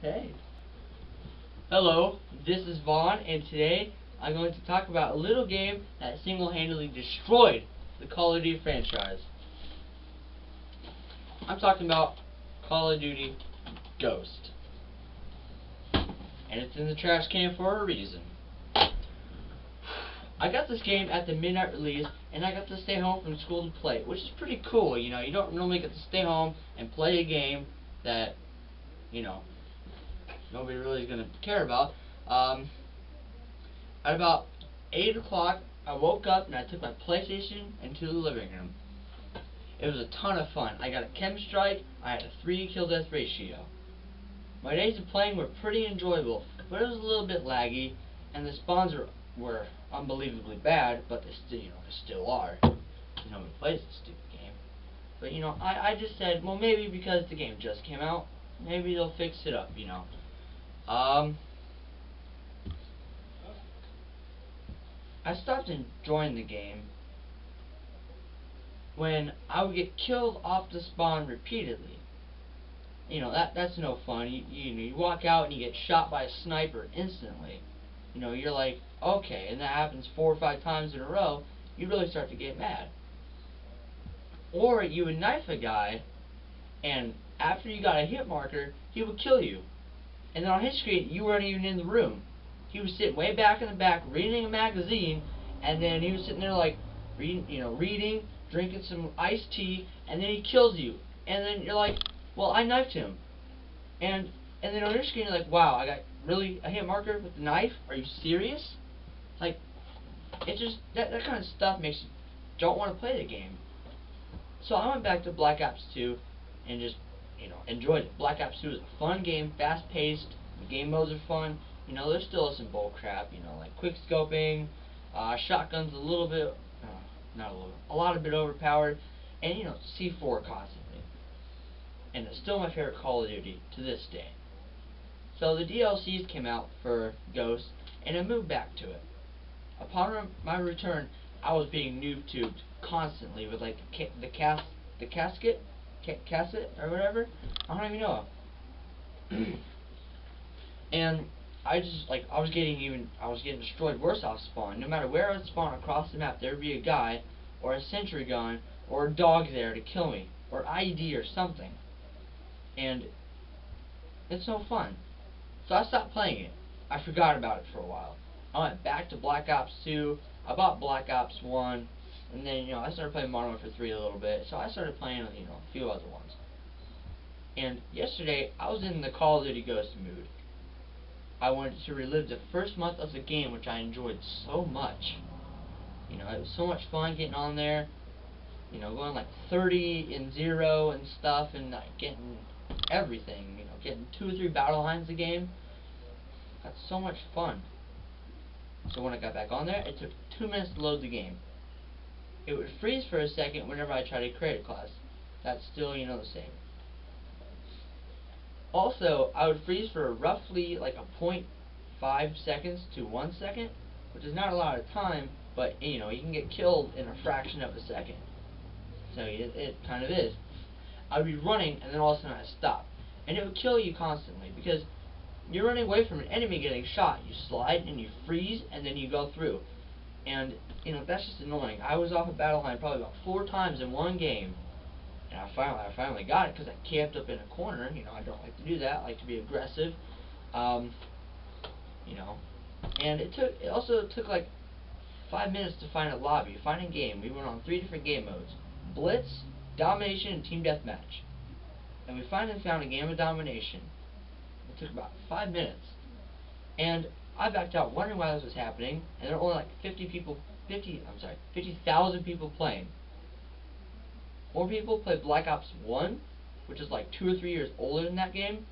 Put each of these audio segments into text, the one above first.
Hey. Hello, this is Vaughn, and today I'm going to talk about a little game that single-handedly destroyed the Call of Duty franchise. I'm talking about Call of Duty Ghost. And it's in the trash can for a reason. I got this game at the midnight release, and I got to stay home from school to play it, which is pretty cool. You know, you don't normally get to stay home and play a game that, you know, nobody really is going to care about. At about 8 o'clock, I woke up and I took my PlayStation into the living room. It was a ton of fun. I got a chem strike. I had a 3 kill death ratio. My days of playing were pretty enjoyable, but it was a little bit laggy, and the spawns were unbelievably bad, but they still are. Nobody plays this stupid game. But I just said, well, maybe because the game just came out, maybe they'll fix it up. I stopped enjoying the game when I would get killed off the spawn repeatedly. That's no fun. You walk out and you get shot by a sniper instantly. You're like, okay, and that happens 4 or 5 times in a row, you really start to get mad. Or you would knife a guy, and after you got a hit marker, he would kill you. And then on his screen, you weren't even in the room. He was sitting way back in the back reading a magazine, and then he was sitting there like reading, drinking some iced tea, and then he kills you. And then you're like, well, I knifed him. And then on your screen you're like, wow, I got really a hit marker with the knife? Are you serious? Like, it just that kind of stuff makes you don't want to play the game. So I went back to Black Ops 2 and just enjoyed it. Black Ops 2 is a fun game, fast paced, the game modes are fun. There's still some bull crap, like quick scoping, shotguns a little bit, not a little, a lot of bit overpowered, and C4 constantly. And it's still my favorite Call of Duty to this day. So the DLCs came out for Ghost, and I moved back to it. Upon my return, I was being noob tubed constantly with like the casket or whatever. I don't even know. And I was getting destroyed worse off spawn. No matter where I would spawn across the map, there would be a guy or a sentry gun or a dog there to kill me, or IED or something. And it's no fun. So I stopped playing it. I forgot about it for a while. I went back to Black Ops 2. I bought Black Ops 1, and then I started playing Modern Warfare 3 a little bit. So I started playing a few other ones. And yesterday I was in the Call of Duty Ghost mood. I wanted to relive the first month of the game, which I enjoyed so much. It was so much fun getting on there, going like 30 and 0 and stuff, and getting everything, getting 2 or 3 battle lines a game. That's so much fun. So when I got back on there, it took 2 minutes to load the game. It would freeze for a second whenever I tried to create a class. That's still, the same. Also, I would freeze for roughly like a 0.5 seconds to 1 second, which is not a lot of time, but you can get killed in a fraction of a second. So it kind of is. I would be running, and then all of a sudden I'd stop, and it would kill you constantly because you're running away from an enemy getting shot. You slide and you freeze, and then you go through, and that's just annoying. I was off a battle line probably about 4 times in one game. And I finally got it because I camped up in a corner. I don't like to do that. I like to be aggressive. And it also took like 5 minutes to find a lobby, find a game. We went on 3 different game modes: Blitz, Domination, and Team Deathmatch. And we finally found a game of Domination. It took about 5 minutes. And I backed out wondering why this was happening, and there were only like 50,000 people playing. More people play Black Ops 1, which is like 2 or 3 years older than that game,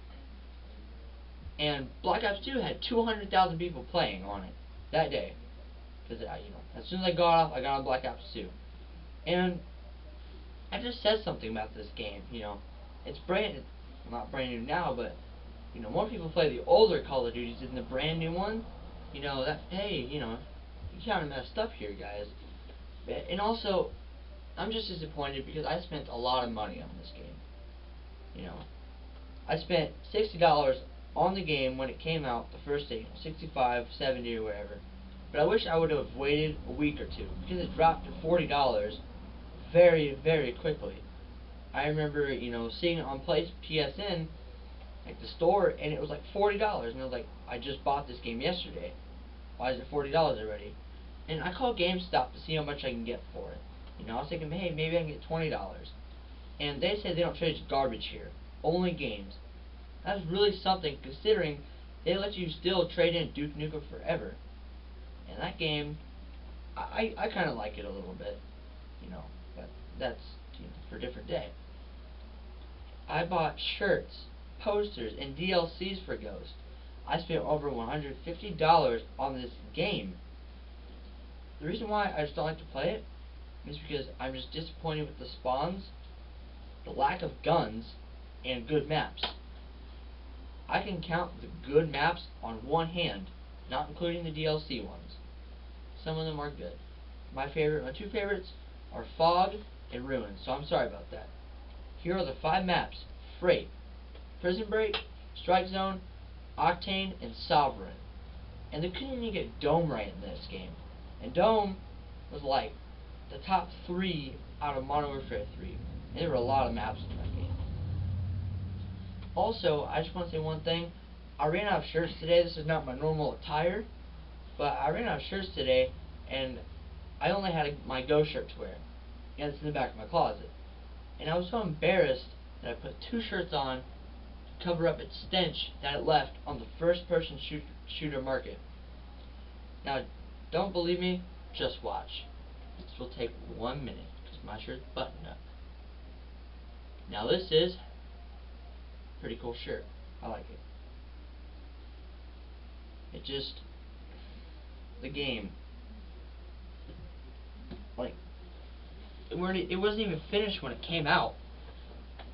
and Black Ops 2 had 200,000 people playing on it that day. Because as soon as I got off, I got on Black Ops 2, and I just said something about this game. It's not brand new now, but more people play the older Call of Duties than the brand new one. You kind of messed up here, guys. And also, I'm just disappointed because I spent a lot of money on this game. I spent $60 on the game when it came out the first day, 65, 70 or whatever. But I wish I would have waited a week or two because it dropped to $40 very, very quickly. I remember, seeing it on PSN, like the store, and it was like $40, and I was like, I just bought this game yesterday. Why is it $40 already? And I called GameStop to see how much I can get for it. I was thinking, hey, maybe I can get $20. And they said they don't trade garbage here, only games. That's really something, considering they let you still trade in Duke Nukem Forever. And that game, I kind of like it a little bit, but that's for a different day. I bought shirts, posters, and DLCs for Ghost. I spent over $150 on this game. The reason why I just don't like to play it is because I'm just disappointed with the spawns, the lack of guns, and good maps. I can count the good maps on one hand, not including the DLC ones. Some of them are good. My two favorites are Fog and Ruin, so I'm sorry about that. Here are the 5 maps: Freight, Prison Break, Strike Zone, Octane, and Sovereign. And they couldn't even get Dome right in this game. And Dome was like the top 3 out of Modern Warfare 3. And there were a lot of maps in that game. Also, I just want to say one thing. I ran out of shirts today. This is not my normal attire, but I ran out of shirts today, and I only had my Ghost shirt to wear. And it's in the back of my closet. And I was so embarrassed that I put 2 shirts on to cover up its stench that it left on the first-person shooter market. Now, don't believe me? Just watch. This will take 1 minute because my shirt's buttoned up. Now this is a pretty cool shirt. I like it. The game, like, it wasn't even finished when it came out.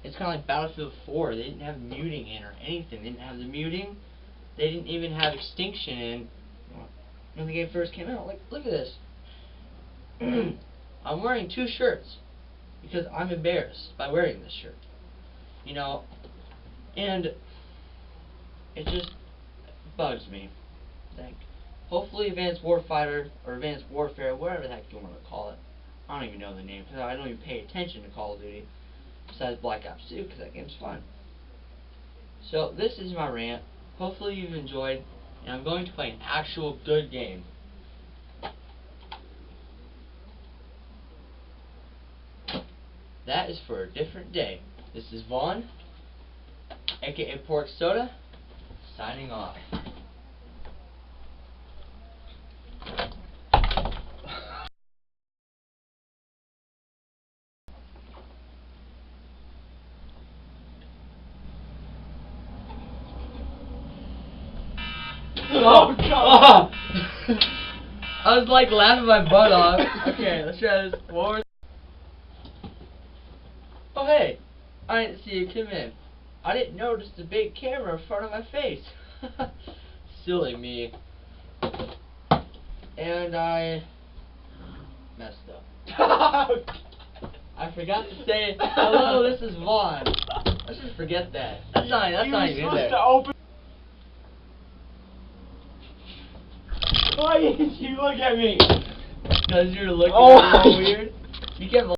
It's kind of like Battlefield 4. They didn't have muting in or anything. They didn't have the muting. They didn't even have extinction in when the game first came out. Like, look at this. I'm wearing 2 shirts because I'm embarrassed by wearing this shirt. And it just bugs me. Hopefully Advanced Warfighter, or Advanced Warfare, whatever the heck you want to call it. I don't even know the name, because I don't even pay attention to Call of Duty, besides Black Ops 2, because that game's fun. So, this is my rant. Hopefully you've enjoyed, and I'm going to play an actual good game. That is for a different day. This is Vaughn, aka Pork Soda, signing off. Oh God! I was like laughing my butt off. Okay, let's try this one more. Oh hey, I didn't see you come in. I didn't notice the big camera in front of my face. Silly me. And I messed up. I forgot to say hello. This is Vaughn. Let's just forget that. That's not even in there. Why didn't you look at me? Because you're looking at me weird. You can't.